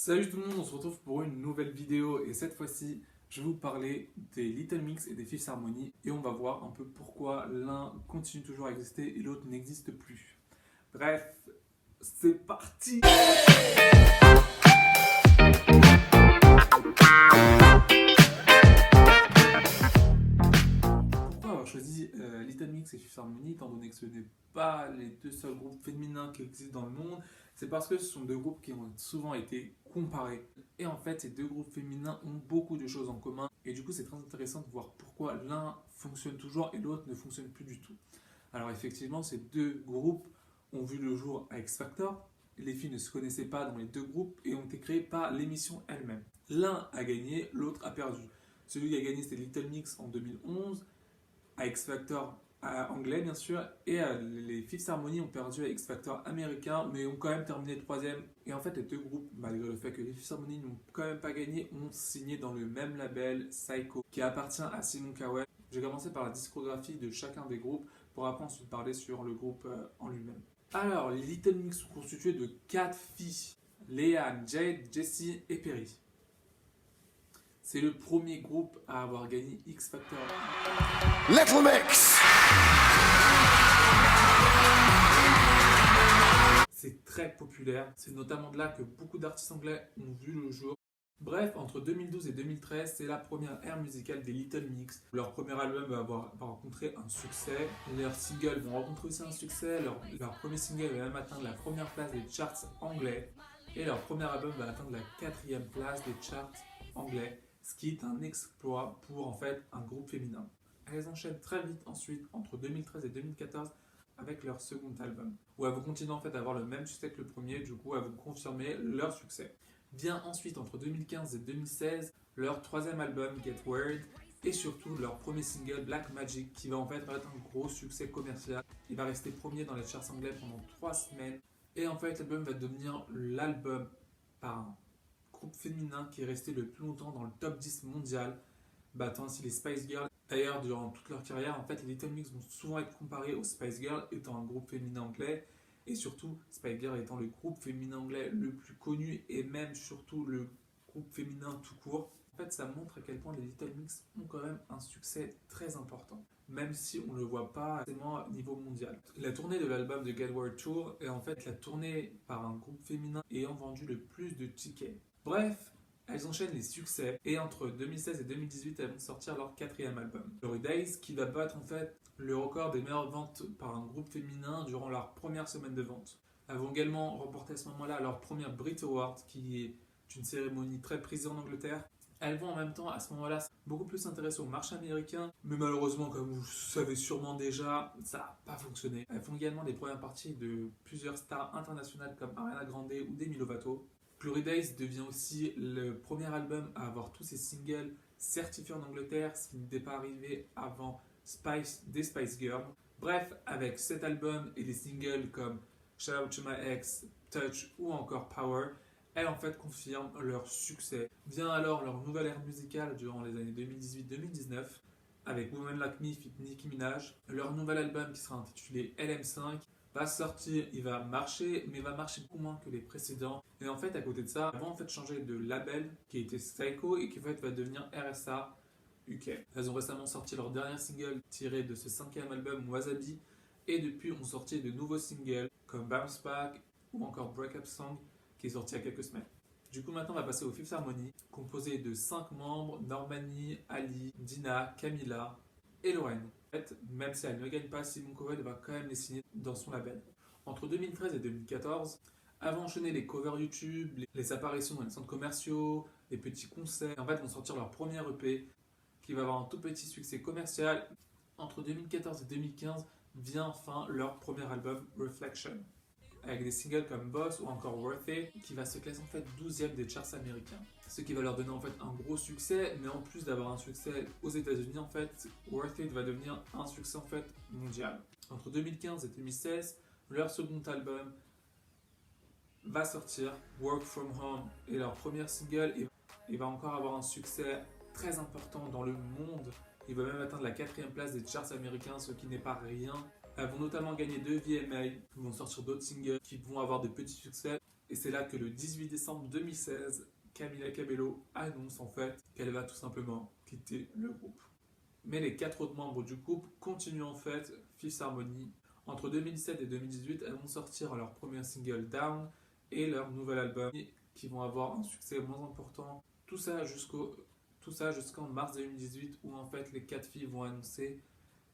Salut tout le monde, on se retrouve pour une nouvelle vidéo et cette fois-ci, je vais vous parler des Little Mix et des Fifth Harmony et on va voir un peu pourquoi l'un continue toujours à exister et l'autre n'existe plus. Bref, c'est parti! Pourquoi avoir choisi Little Mix et Fifth Harmony étant donné que ce n'est pas les deux seuls groupes féminins qui existent dans le monde? C'est parce que ce sont deux groupes qui ont souvent été comparés. Et en fait, ces deux groupes féminins ont beaucoup de choses en commun. Et du coup, c'est très intéressant de voir pourquoi l'un fonctionne toujours et l'autre ne fonctionne plus du tout. Alors effectivement, ces deux groupes ont vu le jour à X Factor. Les filles ne se connaissaient pas dans les deux groupes et ont été créées par l'émission elle-même. L'un a gagné, l'autre a perdu. Celui qui a gagné, c'était Little Mix en 2011, à X Factor anglais bien sûr, et les Fifth Harmony ont perdu à X Factor américain, mais ont quand même terminé troisième. Et en fait, les deux groupes, malgré le fait que les Fifth Harmony n'ont quand même pas gagné, ont signé dans le même label Psycho, qui appartient à Simon Cowell. J'ai commencé par la discographie de chacun des groupes, pour après ensuite parler sur le groupe en lui-même. Alors, les Little Mix sont constitués de 4 filles, Leanne, Jade, Jessie et Perry. C'est le premier groupe à avoir gagné X Factor. Little Mix. C'est très populaire, c'est notamment de là que beaucoup d'artistes anglais ont vu le jour. Bref, entre 2012 et 2013, c'est la première ère musicale des Little Mix. Leur premier album va rencontrer un succès, leurs singles vont rencontrer aussi un succès, leur premier single va même atteindre la première place des charts anglais, et leur premier album va atteindre la 4e place des charts anglais, ce qui est un exploit pour en fait un groupe féminin. Elles enchaînent très vite ensuite, entre 2013 et 2014, avec leur second album, où elles vont continuer en fait à avoir le même succès que le premier, du coup elles vont confirmer leur succès. Vient ensuite entre 2015 et 2016 leur troisième album Get Weird et surtout leur premier single Black Magic qui va en fait être un gros succès commercial. Il va rester premier dans les charts anglais pendant 3 semaines et en fait l'album va devenir l'album par un groupe féminin qui est resté le plus longtemps dans le top 10 mondial, battant ainsi les Spice Girls. D'ailleurs, durant toute leur carrière, en fait, les Little Mix vont souvent être comparés aux Spice Girls étant un groupe féminin anglais et surtout Spice Girls étant le groupe féminin anglais le plus connu et même surtout le groupe féminin tout court. En fait, ça montre à quel point les Little Mix ont quand même un succès très important, même si on ne le voit pas forcément au niveau mondial. La tournée de l'album de Get Weird Tour est en fait la tournée par un groupe féminin ayant vendu le plus de tickets. Bref, elles enchaînent les succès et entre 2016 et 2018, elles vont sortir leur 4e album, Glory Days, qui va battre en fait le record des meilleures ventes par un groupe féminin durant leur première semaine de vente. Elles vont également remporter à ce moment-là leur première Brit Award, qui est une cérémonie très prisée en Angleterre. Elles vont en même temps à ce moment-là beaucoup plus s'intéresser au marché américain, mais malheureusement, comme vous le savez sûrement déjà, ça n'a pas fonctionné. Elles font également des premières parties de plusieurs stars internationales comme Ariana Grande ou Demi Lovato. Glory Days devient aussi le premier album à avoir tous ses singles certifiés en Angleterre, ce qui n'était pas arrivé avant des Spice Girls. Bref, avec cet album et les singles comme Shout Out to My Ex, Touch ou encore Power, elles en fait confirment leur succès. Vient alors leur nouvelle ère musicale durant les années 2018-2019 avec Woman Like Me feat. Nicki Minaj. Leur nouvel album qui sera intitulé LM5 va sortir, il va marcher, mais va marcher beaucoup moins que les précédents. Et en fait, à côté de ça, elles vont en fait changer de label qui était Psycho et qui en fait va devenir RSA UK. Elles ont récemment sorti leur dernier single tiré de ce 5e album Wasabi et depuis ont sorti de nouveaux singles comme Bounce Back ou encore Break Up Song qui est sorti il y a quelques semaines. Du coup, maintenant, on va passer au Fifth Harmony, composé de 5 membres, Normani, Ali, Dina, Camila et Lorraine. En fait, même si elle ne gagne pas, Simon Cowell va quand même les signer dans son label. Entre 2013 et 2014, elles vont enchaîner les covers YouTube, les apparitions dans les centres commerciaux, les petits concerts. En fait, vont sortir leur premier EP qui va avoir un tout petit succès commercial. Entre 2014 et 2015 vient enfin leur premier album Reflection, avec des singles comme Boss ou encore Worth It, qui va se classer en fait 12e des charts américains. Ce qui va leur donner en fait un gros succès, mais en plus d'avoir un succès aux États-Unis, en fait, Worth It va devenir un succès en fait mondial. Entre 2015 et 2016, leur second album va sortir, Work From Home, et leur premier single et va encore avoir un succès très important dans le monde. Il va même atteindre la 4e place des charts américains, ce qui n'est pas rien. Elles vont notamment gagner 2 VMA, ils vont sortir d'autres singles qui vont avoir de petits succès. Et c'est là que le 18 décembre 2016, Camila Cabello annonce en fait qu'elle va tout simplement quitter le groupe. Mais les 4 autres membres du groupe continuent en fait Fifth Harmony. Entre 2017 et 2018, elles vont sortir leur premier single Down et leur nouvel album qui vont avoir un succès moins important. Tout ça jusqu'en mars 2018 où en fait les 4 filles vont annoncer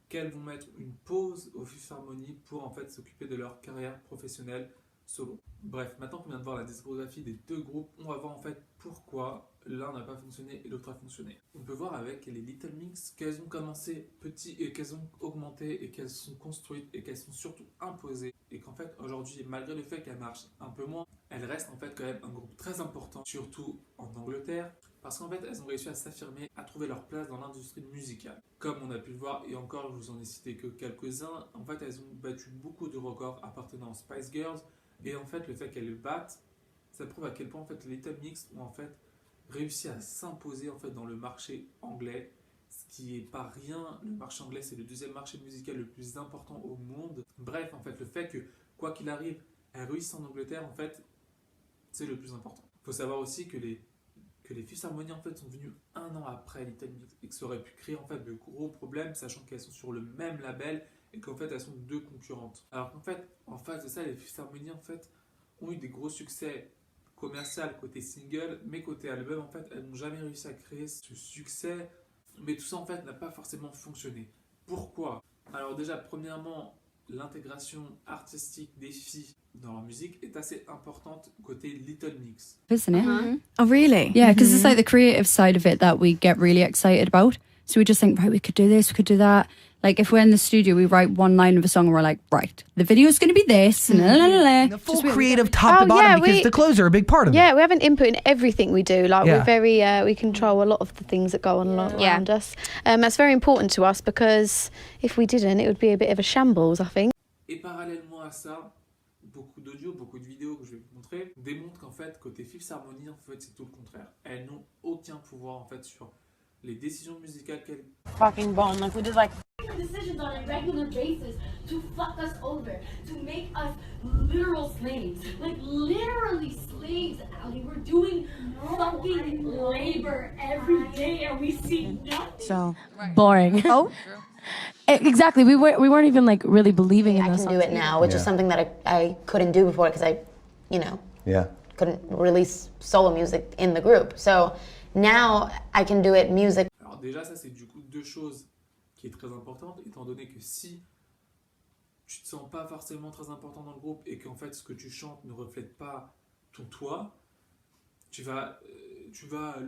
qu'elles vont mettre une pause au Fifth Harmony pour en fait s'occuper de leur carrière professionnelle solo. Bref, maintenant qu'on vient de voir la discographie des 2 groupes, on va voir en fait pourquoi l'un n'a pas fonctionné et l'autre a fonctionné. On peut voir avec les Little Mix qu'elles ont commencé petit et qu'elles ont augmenté et qu'elles sont construites et qu'elles sont surtout imposées et qu'en fait aujourd'hui, malgré le fait qu'elles marchent un peu moins, elles restent en fait quand même un groupe très important, surtout en Angleterre, parce qu'en fait elles ont réussi à s'affirmer, à trouver leur place dans l'industrie musicale. Comme on a pu le voir, et encore je vous en ai cité que quelques-uns, en fait elles ont battu beaucoup de records appartenant aux Spice Girls. Et en fait, le fait qu'elles le battent, ça prouve à quel point en fait, les Little Mix ont en fait réussi à s'imposer en fait, dans le marché anglais, ce qui n'est pas rien. Le marché anglais, c'est le 2e marché musical le plus important au monde. Bref, en fait, le fait que, quoi qu'il arrive, elles réussissent en Angleterre, en fait, c'est le plus important. Il faut savoir aussi que les Fifth Harmony en fait, sont venus 1 an après Little Mix et que ça aurait pu créer en fait, de gros problèmes, sachant qu'elles sont sur le même label et qu'en fait elles sont 2 concurrentes. Alors qu'en fait, en face de ça, les Fifth Harmony en fait ont eu des gros succès commerciaux côté single, mais côté album en fait elles n'ont jamais réussi à créer ce succès. Mais tout ça en fait n'a pas forcément fonctionné. Pourquoi? Alors déjà, premièrement, l'intégration artistique des filles dans leur musique est assez importante côté Little Mix. Isn't it? Oh, really? Yeah, because it's like the creative side of it that we get really excited about. So we just think, right, we could do this, we could do that. Like if we're in the studio, we write one line of a song and we're like, right, the video is going to be this. And The full creative top to bottom because the clothes are a big part of it. Yeah, we have an input in everything we do. Like we're very, we control a lot of the things that go on around us. That's very important to us because if we didn't, it would be a bit of a shambles, I think. Et parallèlement à ça, beaucoup d'audio, beaucoup de vidéos que je vais vous montrer démontrent qu'en fait, côté Fifth Harmony, en fait, c'est tout le contraire. Elles n'ont aucun pouvoir en fait sur les décisions musicales qu'elles fucking bone. Like we just like decisions on a regular basis to fuck us over, to make us literal slaves. Like literally slaves, Ali. We're doing fucking labor every day and we see nothing. so boring. Oh, exactly. We weren't even like really believing in I those can do songs. it now, which is something that I couldn't do before because I, couldn't release solo music in the group. So now I can do it music. Alors déjà, ça c'est du coup 2 choses qui est très importante, étant donné que si tu te sens pas forcément très important dans le groupe et qu'en fait ce que tu chantes ne reflète pas ton toi, tu vas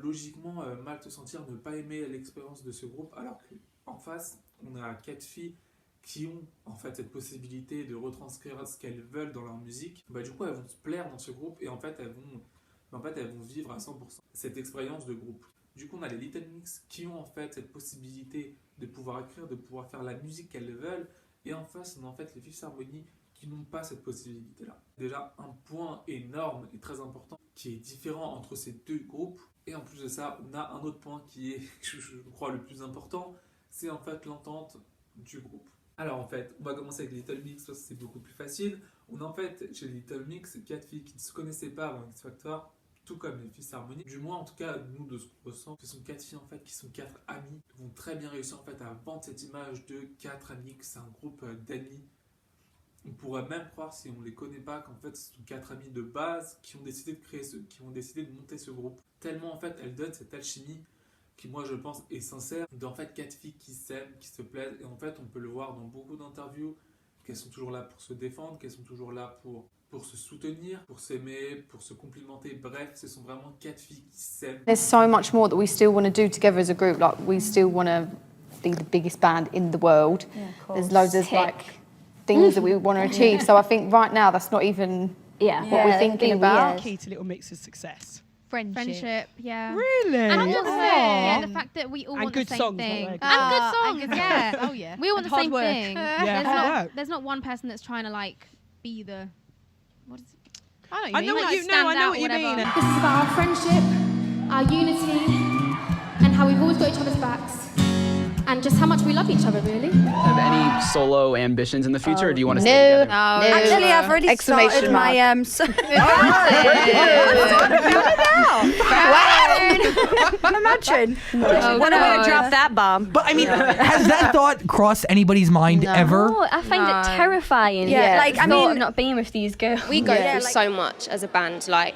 logiquement mal te sentir, ne pas aimer l'expérience de ce groupe, alors qu'en face, on a 4 filles qui ont en fait cette possibilité de retranscrire ce qu'elles veulent dans leur musique. Bah, du coup, elles vont se plaire dans ce groupe et en fait, elles vont vivre à 100% cette expérience de groupe. Du coup, on a les Little Mix qui ont en fait cette possibilité de pouvoir écrire, de pouvoir faire la musique qu'elles veulent. Et en face, on a en fait les Fifth Harmony qui n'ont pas cette possibilité-là. Déjà, un point énorme et très important qui est différent entre ces 2 groupes. Et en plus de ça, on a un autre point qui est, je crois, le plus important, c'est en fait l'entente du groupe. Alors en fait, on va commencer avec les Little Mix parce que c'est beaucoup plus facile. On a en fait chez les Little Mix 4 filles qui ne se connaissaient pas avant X Factor, tout comme les Fifth Harmony. Du moins, en tout cas, nous, de ce qu'on ressent, ce sont 4 filles en fait qui sont 4 amies, qui vont très bien réussir en fait à vendre cette image de 4 amies, que c'est un groupe d'amis. On pourrait même croire, si on ne les connaît pas, qu'en fait, ce sont 4 amies de base qui ont décidé de monter ce groupe. Tellement en fait, elles donnent cette alchimie qui, moi, je pense, est sincère. D'en fait, 4 filles qui s'aiment, qui se plaisent. Et en fait, on peut le voir dans beaucoup d'interviews, qu'elles sont toujours là pour se défendre, qu'elles sont toujours là pour se soutenir, pour s'aimer, pour se complimenter. Bref, ce sont vraiment 4 filles qui s'aiment. There's so much more that we still want to do together as a group. Like we still want to be the biggest band in the world. There's loads of like things that we want to achieve. So I think right now that's not even what we're thinking about. Key to Little Mix's success. Friendship, yeah. Really? And also, yeah, the fact that we all want the good same songs, thing. by the way. And good songs, yeah. Oh yeah. We all want the Hard same work. thing. Yeah, There's not one person that's trying to like be the. What is it? I know what you mean. I know what you mean. This is about our friendship, our unity, and how we've always got each other's backs. and just how much we love each other, really. Have any solo ambitions in the future, or do you want to stay No, together? no. Actually, I've already started my Imagine. When am I going to drop that bomb? But I mean, has that thought crossed anybody's mind ever? Oh, I find it terrifying. Yeah, like, I mean, not being with these girls. We go through so much as a band. Like,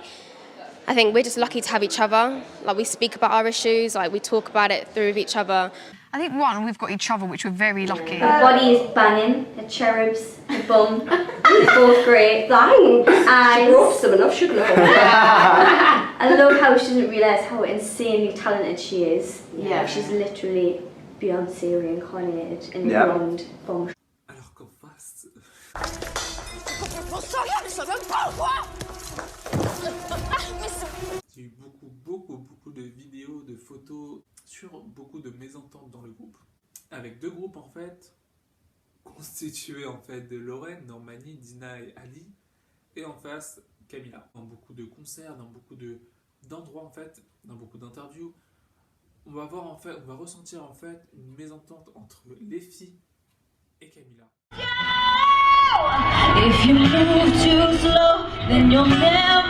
I think we're just lucky to have each other. Like, we speak about our issues, like, we talk about it through with each other. I think we've got each other, which we're very lucky. Her body is banging, her cherubs, her bum, they're both great. Thanks. She grew up some enough, shouldn't I? I love how she doesn't realise how insanely talented she is. Yeah. She's literally Beyoncé reincarnated in the blonde bomb. Alors qu'en face... Il y a eu beaucoup de vidéos, de photos sur beaucoup de mésententes dans le groupe. Avec deux groupes en fait, constitués en fait de Lorraine, Normani, Dina et Ali, et en face Camila. Dans beaucoup de concerts, dans beaucoup d'endroits en fait, dans beaucoup d'interviews, on va voir en fait, on va ressentir en fait une mésentente entre les filles et Camila. If you move too slow, then you'll never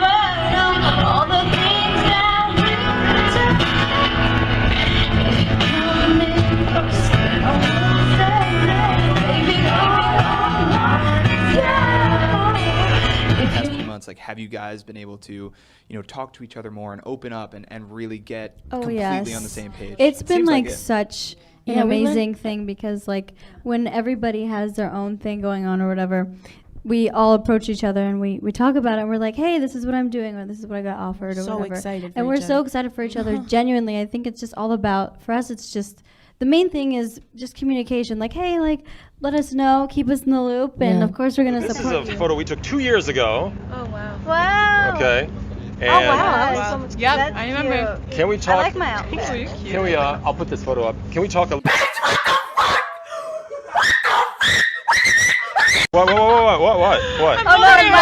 know all the things that we do. If you come in close, I won't say no. Baby, Past few months, like, have you guys been able to, talk to each other more and open up and really get completely on the same page? It's been like such an amazing thing because like when everybody has their own thing going on or whatever, we all approach each other and we talk about it and we're like, hey, this is what I'm doing or this is what I got offered or whatever. Excited and we're so excited for each other. Genuinely, I think it's just all about, for us, it's just, the main thing is just communication. Like, hey, like, let us know, keep us in the loop, and of course we're going to support you. This is a photo we took 2 years ago. Oh, wow. Wow. Okay. And wow. Yep, I remember. Can we talk? I like my outfit. Can we? I'll put this photo up. Can we talk a? What? Oh no, my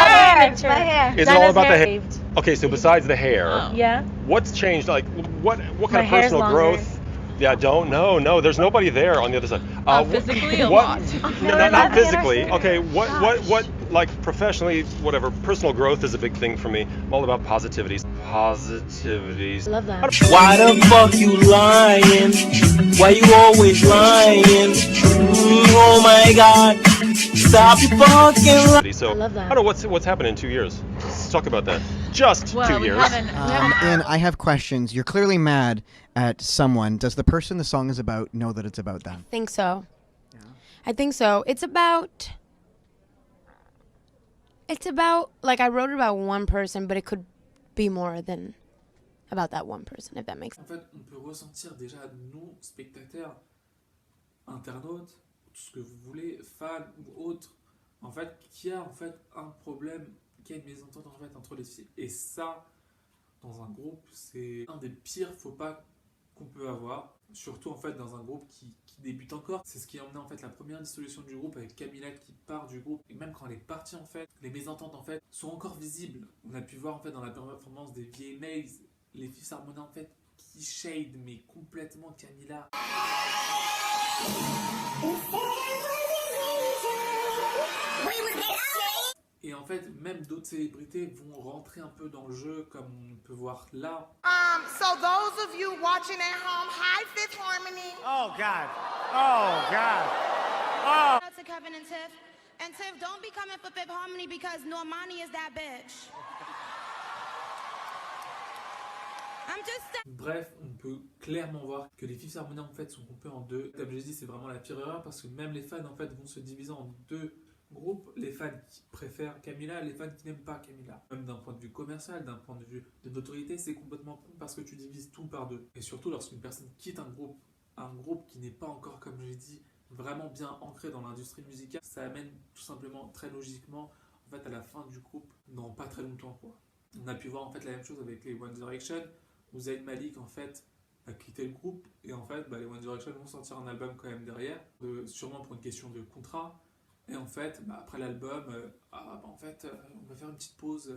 hair. My hair. Is it all about the hair? Okay, so besides the hair, Yeah. what's changed? Like, what kind My of hair's personal longer. growth? Yeah, no, there's nobody there on the other side. Physically a what? lot. No, not physically. Okay, what, like professionally, whatever, personal growth is a big thing for me. I'm all about positivities. Positivities. Love that. Why the fuck you lying? Why you always lying? Oh my god, stop fucking lying. So, I love that. I don't know what's happened in 2 years. Let's talk about that. Just 2 years. And I have questions. You're clearly mad at someone. Does the person the song is about know that it's about them? I think so. I think so. It's about, like, I wrote it about one person, but it could be more than about that one person, if that makes sense. En fait, on peut ressentir déjà, nous, spectateurs, internautes, tout ce que vous voulez, fans ou autres, en fait, qu'il y a en fait un problème, qu'il y a une mésentente en fait entre les filles. Et ça, dans un groupe, c'est un des pires faux pas qu'on peut avoir, surtout en fait dans un groupe qui débute encore. C'est ce qui a emmené en fait la première dissolution du groupe avec Camila qui part du groupe, et même quand elle est partie en fait, les mésententes en fait sont encore visibles. On a pu voir en fait dans la performance des VMAs, les Fifth Harmony en fait qui shade mais complètement Camila. Et en fait, même d'autres célébrités vont rentrer un peu dans le jeu, comme on peut voir là. So those of you watching at home, hi Fifth Harmony. Oh God. Oh God. Oh. To Kevin and Tiff. And Tiff, don't be coming for Fifth Harmony because Normani is that bitch. I'm just... Bref, on peut clairement voir que les Fifth Harmony en fait sont coupés en deux. Comme j'ai dit, c'est vraiment la pire erreur parce que même les fans en fait vont se diviser en deux groupes. Les fans qui préfèrent Camila, les fans qui n'aiment pas Camila. Même d'un point de vue commercial, d'un point de vue de notoriété, c'est complètement con parce que tu divises tout par deux. Et surtout lorsqu'une personne quitte un groupe qui n'est pas encore, comme j'ai dit, vraiment bien ancré dans l'industrie musicale, ça amène tout simplement très logiquement en fait à la fin du groupe dans pas très longtemps quoi. On a pu voir en fait la même chose avec les One Direction où Zayn Malik en fait a quitté le groupe et en fait les One Direction vont sortir un album quand même derrière, sûrement pour une question de contrat. Et en fait, après l'album, on va faire une petite pause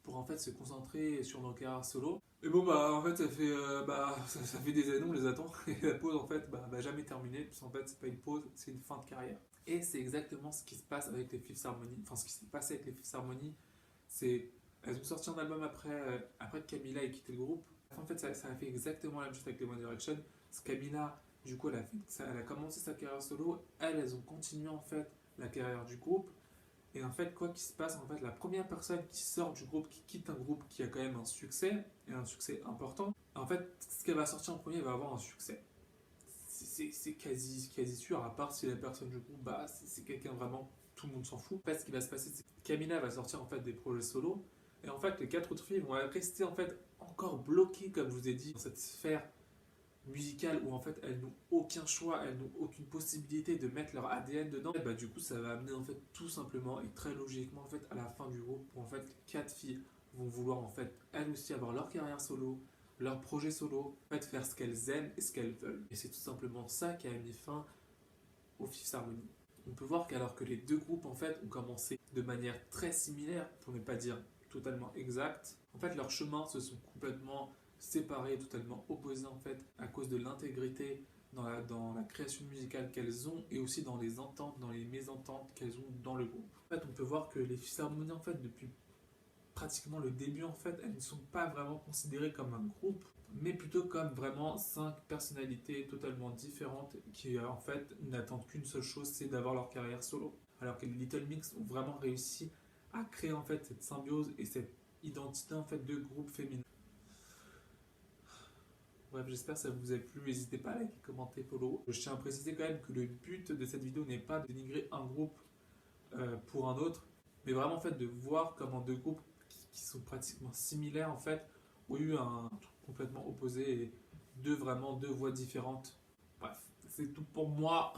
pour en fait se concentrer sur nos carrières solo. Et bon bah en fait ça fait des années on les attend et la pause en fait va jamais terminer parce qu'en fait c'est pas une pause, c'est une fin de carrière. Et c'est exactement ce qui se passe avec les Fifth Harmony, enfin ce qui s'est passé avec les Fifth Harmony, c'est elles ont sorti un album après que Camila ait quitté le groupe. En fait ça a fait exactement la même chose avec les One Direction. Camila du coup elle a commencé sa carrière solo, elles ont continué en fait la carrière du groupe. Et en fait, quoi qu'il se passe, en fait, la première personne qui sort du groupe, qui quitte un groupe qui a quand même un succès, et un succès important, en fait, ce qu'elle va sortir en premier va avoir un succès. C'est quasi sûr, à part si la personne du groupe, c'est quelqu'un vraiment, tout le monde s'en fout. En fait, ce qui va se passer, c'est que Camila va sortir en fait des projets solo, et en fait, les 4 autres filles vont rester en fait encore bloquées, comme je vous ai dit, dans cette sphère musicale où en fait elles n'ont aucun choix, elles n'ont aucune possibilité de mettre leur ADN dedans. Et du coup ça va amener en fait tout simplement et très logiquement en fait à la fin du groupe où en fait 4 filles vont vouloir en fait elles aussi avoir leur carrière solo, leur projet solo, en fait faire ce qu'elles aiment et ce qu'elles veulent. Et c'est tout simplement ça qui a mis fin au Fifth Harmony. On peut voir qu'alors que les deux groupes en fait ont commencé de manière très similaire, pour ne pas dire totalement exacte, en fait leurs chemins se sont complètement séparés, totalement opposés en fait à cause de l'intégrité dans la création musicale qu'elles ont et aussi dans les ententes, dans les mésententes qu'elles ont dans le groupe. En fait, on peut voir que les Fifth Harmony en fait depuis pratiquement le début en fait, elles ne sont pas vraiment considérées comme un groupe, mais plutôt comme vraiment 5 personnalités totalement différentes qui en fait n'attendent qu'une seule chose, c'est d'avoir leur carrière solo. Alors que les Little Mix ont vraiment réussi à créer en fait cette symbiose et cette identité en fait de groupe féminin. Bref, j'espère que ça vous a plu, n'hésitez pas à liker, commenter, follow. Je tiens à préciser quand même que le but de cette vidéo n'est pas de dénigrer un groupe pour un autre, mais vraiment en fait de voir comment deux groupes qui sont pratiquement similaires en fait ont eu un truc complètement opposé et deux voix différentes. Bref, c'est tout pour moi.